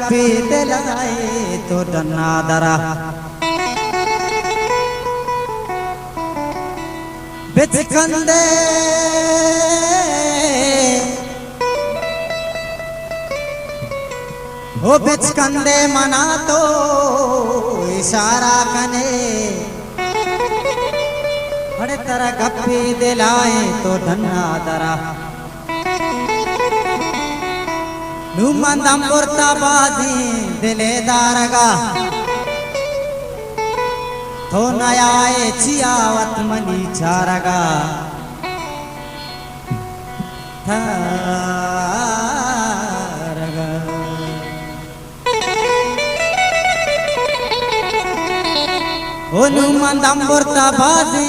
गप्पी दिलाए तो डन्ना दरा बिच कंदे ओ बिच कंदे मना तो इशारा कने बड़े तरह गप्पी दिलाए तो डन्ना दरा नुमंदम बुरता बाजी दिले दारगा तो नयाए चियावत मनी चारगा थारगा ओ नुमंदम बुरता बाजी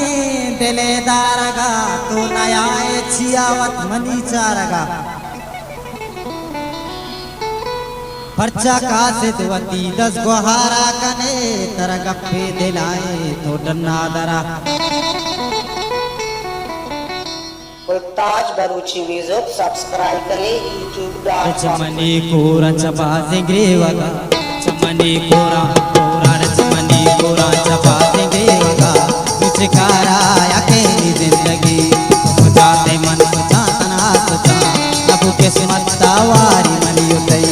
दिले दारगा तो नयाए चियावत मनी चारगा पर्चा का सिद्धवती 10 गुहारा कने तरह गप्पे दिलाए तो डन्ना दरा ताज बरूची म्यूजिक सब्सक्राइब करें YouTube.com चमनी कोरा चपा सिंगरे वगा चमनी कोरा कोरा चमनी कोरा चपा सिंगरे वगा मुझकारा अकेली जिंदगी जाते मन सोचा तना सोचा अब किस्मत तावारी मनी उतई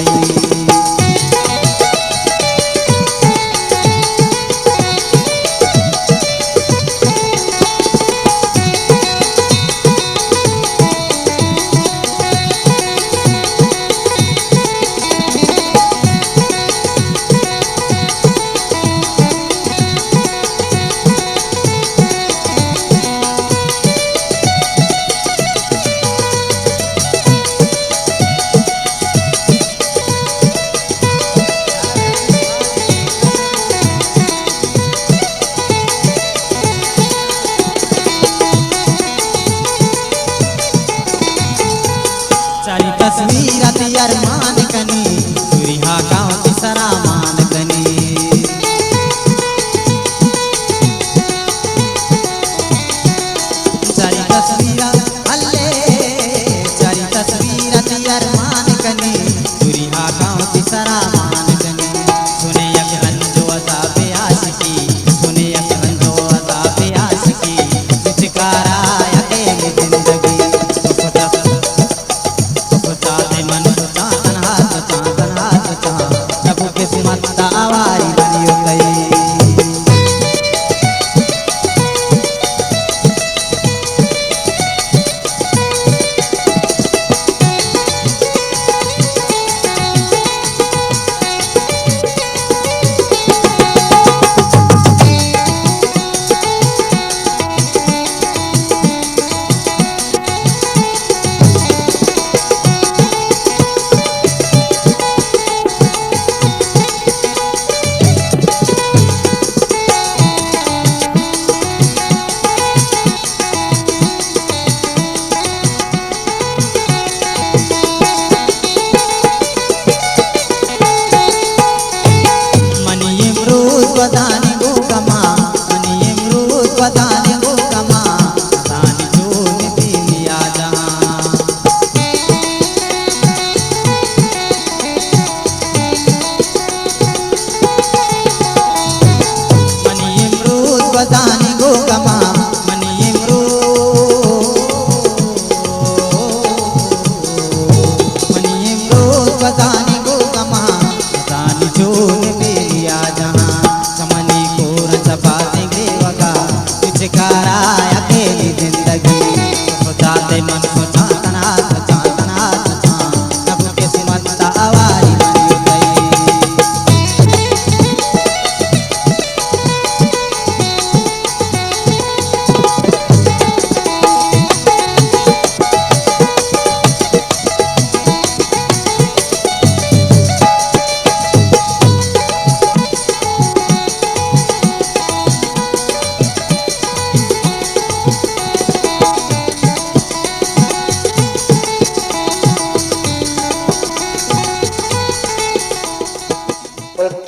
तस्वीर तियर मान कनी सुरिहा गाँव तिसरा मान कनी चारी तस्वीर अल्ले चारी तस्वीर तियर मान कनी सुरिहा गाँव तिसरा मान कनी सुने यक रंजो अज़ाबे आशिकी सुने यक रंजो अज़ाबे आशिकी मुझकारा अकेली जिंदगी वदानी गो कमा मनी अमरूद वदानी गो कमा वदानी जोन दिलिया जहां मनी अमरूद वदानी गो कमा मनी अमरूद वदानी गो कमा वदानी जोन दिलिया जहां मुझकारा अकेली जिंदगी जाते मन सोचा तना सोचा अब किस्मत तावारी मनी गई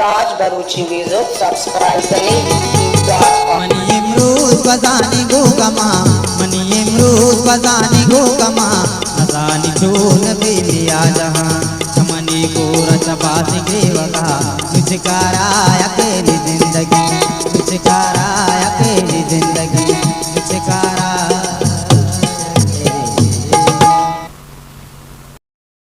ताज बरूची म्यूजिक सब्सक्राइब करें YouTube.com मनी अमरूद वदानी गो कमा मनी अमरूद वदानी गो कमा अज़ानी जोन दिलिया जहां चमनी कोरा मुस्तफा से बेवफा, मुझकारा अकेली जिंदगी, मुझकारा